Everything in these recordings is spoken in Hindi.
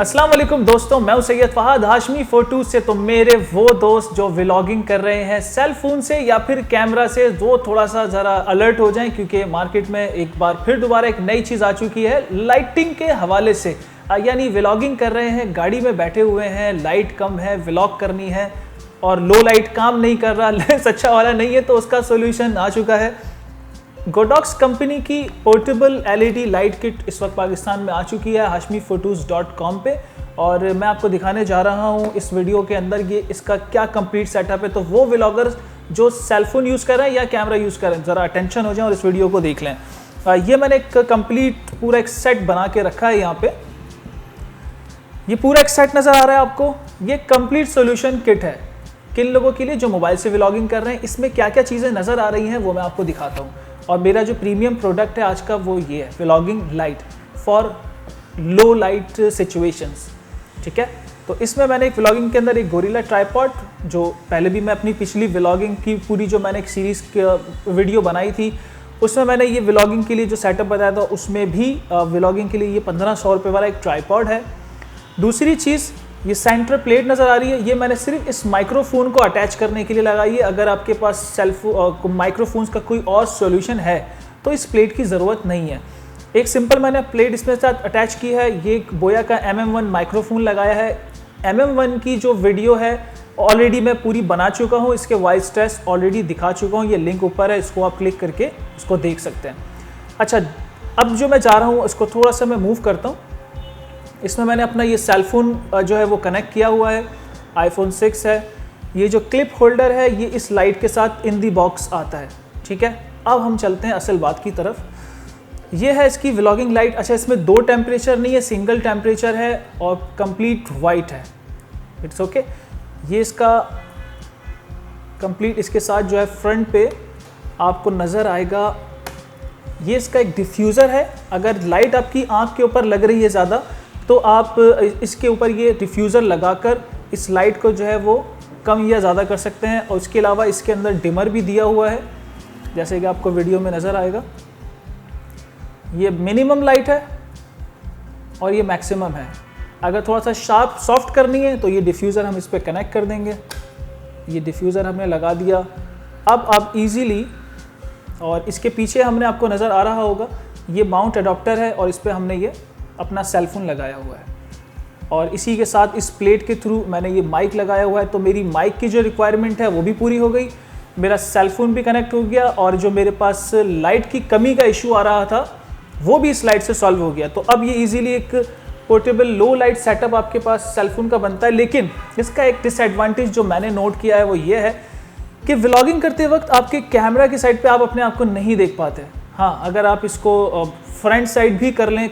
अस्सलाम वालेकुम दोस्तों, मैं हूं सैयद फहद हाशमी फोटो से। तो मेरे वो दोस्त जो व्लॉगिंग कर रहे हैं सेल फोन से या फिर कैमरा से, वो थोड़ा सा ज़रा अलर्ट हो जाएं, क्योंकि मार्केट में एक बार फिर दोबारा एक नई चीज़ आ चुकी है लाइटिंग के हवाले से। यानी व्लॉगिंग कर रहे हैं, गाड़ी में बैठे हुए हैं, लाइट कम है, व्लॉग करनी है और लो लाइट काम नहीं कर रहा, लेंस अच्छा वाला नहीं है, तो उसका सोल्यूशन आ चुका है। गोडॉक्स कंपनी की पोर्टेबल एलईडी लाइट किट इस वक्त पाकिस्तान में आ चुकी है hashmiphotos.com पे, और मैं आपको दिखाने जा रहा हूँ इस वीडियो के अंदर ये इसका क्या कंप्लीट सेटअप है। तो वो व्लॉगर्स जो सेलफोन यूज़ कर रहे हैं या कैमरा यूज़ कर रहे हैं, ज़रा अटेंशन हो जाए और इस वीडियो को देख लें। ये मैंने एक कंप्लीट पूरा एक सेट बना के रखा है। यहाँ पे ये पूरा एक सेट नज़र आ रहा है आपको। ये कंप्लीट सोल्यूशन किट है किन लोगों के लिए जो मोबाइल से व्लॉगिंग कर रहे हैं। इसमें क्या क्या चीज़ें नज़र आ रही हैं वो मैं आपको दिखाता हूँ। और मेरा जो प्रीमियम प्रोडक्ट है आज का वो ये है, vlogging light for low light situations. ठीक है, तो इसमें मैंने एक व्लॉगिंग के अंदर एक गोरिल्ला ट्राइपॉड, जो पहले भी मैं अपनी पिछली व्लॉगिंग की पूरी जो मैंने एक सीरीज़ वीडियो बनाई थी उसमें मैंने ये व्लॉगिंग के लिए जो सेटअप बताया था, उसमें भी व्लॉगिंग के लिए ये 1500 रुपये वाला एक ट्राइपॉड है। दूसरी चीज़, ये सेंटर प्लेट नज़र आ रही है, ये मैंने सिर्फ इस माइक्रोफोन को अटैच करने के लिए लगाई है। अगर आपके पास माइक्रोफोन्स का कोई और सॉल्यूशन है तो इस प्लेट की ज़रूरत नहीं है। एक सिंपल मैंने प्लेट इसमें साथ अटैच की है। ये बोया का MM1 माइक्रोफोन लगाया है। MM1 की जो वीडियो है ऑलरेडी मैं पूरी बना चुका हूँ, इसके वॉइस टेस्ट ऑलरेडी दिखा चुका हूँ। ये लिंक ऊपर है, इसको आप क्लिक करके इसको देख सकते हैं। अच्छा, अब जो मैं जा रहा हूँ इसको थोड़ा सा मैं मूव करता हूँ। इसमें मैंने अपना ये सेलफोन जो है वो कनेक्ट किया हुआ है, iPhone 6 है। ये जो क्लिप होल्डर है ये इस लाइट के साथ इन दी बॉक्स आता है। ठीक है, अब हम चलते हैं असल बात की तरफ। ये है इसकी व्लॉगिंग लाइट। अच्छा, इसमें दो टेम्परेचर नहीं है, सिंगल टेम्परेचर है और कंप्लीट वाइट है। It's okay. ये इसका कंप्लीट इसके साथ जो है फ्रंट पे आपको नज़र आएगा, ये इसका एक डिफ्यूज़र है। अगर लाइट आपकी आँख के ऊपर लग रही है ज़्यादा तो आप इसके ऊपर ये डिफ्यूज़र लगाकर इस लाइट को जो है वो कम या ज़्यादा कर सकते हैं। और उसके अलावा इसके अंदर डिमर भी दिया हुआ है, जैसे कि आपको वीडियो में नज़र आएगा। ये मिनिमम लाइट है और ये मैक्सिमम है। अगर थोड़ा सा शार्प सॉफ्ट करनी है तो ये डिफ्यूज़र हम इस पर कनेक्ट कर देंगे। ये डिफ्यूज़र हमने लगा दिया। अब आप इजीली, और इसके पीछे हमने आपको नज़र आ रहा होगा ये माउंट अडॉप्टर है और इस पर हमने ये अपना सेलफोन लगाया हुआ है। और इसी के साथ इस प्लेट के थ्रू मैंने ये माइक लगाया हुआ है। तो मेरी माइक की जो रिक्वायरमेंट है वो भी पूरी हो गई, मेरा सेलफोन भी कनेक्ट हो गया, और जो मेरे पास लाइट की कमी का इशू आ रहा था वो भी इस लाइट से सॉल्व हो गया। तो अब ये इजीली एक पोर्टेबल लो लाइट सेटअप आपके पास सेलफोन का बनता है। लेकिन इसका एक डिसएडवांटेज जो मैंने नोट किया है वो ये है कि व्लॉगिंग करते वक्त आपके कैमरा की साइड पे आप अपने आप को नहीं देख पाते। हाँ, अगर आप इसको फ्रंट साइड भी कर लें,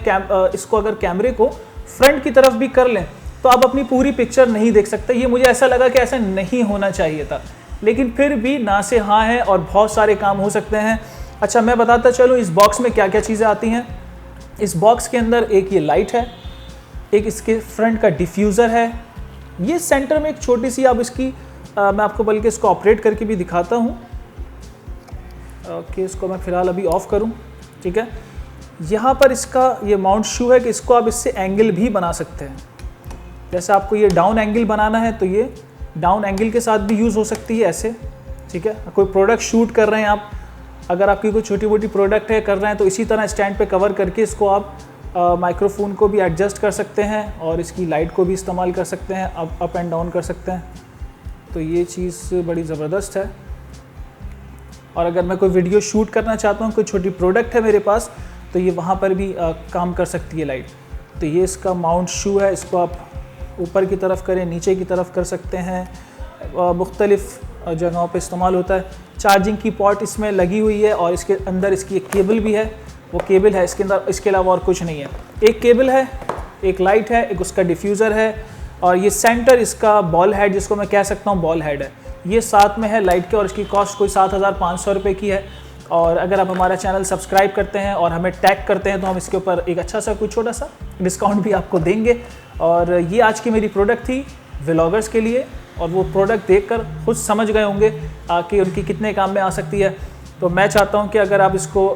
इसको अगर कैमरे को फ्रंट की तरफ भी कर लें तो आप अपनी पूरी पिक्चर नहीं देख सकते। ये मुझे ऐसा लगा कि ऐसा नहीं होना चाहिए था, लेकिन फिर भी ना से हाँ है और बहुत सारे काम हो सकते हैं। अच्छा, मैं बताता चलूँ इस बॉक्स में क्या क्या चीज़ें आती हैं। इस बॉक्स के अंदर एक ये लाइट है, एक इसके फ्रंट का डिफ्यूज़र है, ये सेंटर में एक छोटी सी आप इसकी मैं आपको बल्कि इसको ऑपरेट करके भी दिखाता हूँ। ओके, इसको मैं फ़िलहाल अभी ऑफ़ करूँ। ठीक है, यहाँ पर इसका ये माउंट शू है कि इसको आप इससे एंगल भी बना सकते हैं। जैसे आपको ये डाउन एंगल बनाना है तो ये डाउन एंगल के साथ भी यूज़ हो सकती है ऐसे। ठीक है, कोई प्रोडक्ट शूट कर रहे हैं आप, अगर आपकी कोई छोटी मोटी प्रोडक्ट है कर रहे हैं तो इसी तरह स्टैंड पे कवर करके इसको आप माइक्रोफोन को भी एडजस्ट कर सकते हैं और इसकी लाइट को भी इस्तेमाल कर सकते हैं, अप एंड डाउन कर सकते हैं। तो ये चीज़ बड़ी ज़बरदस्त है। और अगर मैं कोई वीडियो शूट करना चाहता हूँ, कोई छोटी प्रोडक्ट है मेरे पास, तो ये वहाँ पर भी काम कर सकती है लाइट। तो ये इसका माउंट शू है, इसको आप ऊपर की तरफ करें, नीचे की तरफ कर सकते हैं, मुख्तलिफ़ जगहों पे इस्तेमाल होता है। चार्जिंग की पॉट इसमें लगी हुई है और इसके अंदर इसकी एक केबल भी है, वो केबल है इसके अंदर, इसके अलावा और कुछ नहीं है। एक केबल है, एक लाइट है, एक उसका डिफ्यूज़र है, और ये सेंटर इसका बॉल हेड, जिसको मैं कह सकता हूँ बॉल हेड है, ये साथ में है लाइट के, और इसकी कॉस्ट कोई 7500 रुपये की है। और अगर आप हमारा चैनल सब्सक्राइब करते हैं और हमें टैग करते हैं तो हम इसके ऊपर एक अच्छा सा कुछ छोटा सा डिस्काउंट भी आपको देंगे। और ये आज की मेरी प्रोडक्ट थी व्लॉगर्स के लिए, और वो प्रोडक्ट देखकर खुद समझ गए होंगे कि उनकी कितने काम में आ सकती है। तो मैं चाहता हूँ कि अगर आप इसको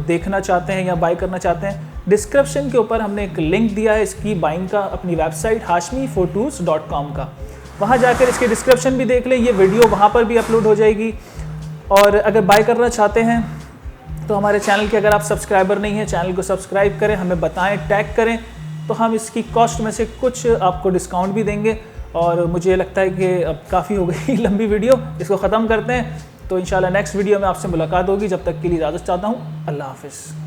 देखना चाहते हैं या बाय करना चाहते हैं डिस्क्रिप्शन के ऊपर हमने एक लिंक दिया है इसकी बाइंग का, अपनी वेबसाइट hashmiphotos.com का, वहाँ जाकर इसकी डिस्क्रिप्शन भी देख लें। ये वीडियो वहाँ पर भी अपलोड हो जाएगी। और अगर बाय करना चाहते हैं तो हमारे चैनल के अगर आप सब्सक्राइबर नहीं हैं, चैनल को सब्सक्राइब करें, हमें बताएं, टैग करें, तो हम इसकी कॉस्ट में से कुछ आपको डिस्काउंट भी देंगे। और मुझे लगता है कि अब काफ़ी हो गई लंबी वीडियो, इसको ख़त्म करते हैं। तो इंशाल्लाह नेक्स्ट वीडियो में आपसे मुलाकात होगी। जब तक के लिए इजाज़त चाहता हूँ। अल्लाह हाफ़िज़।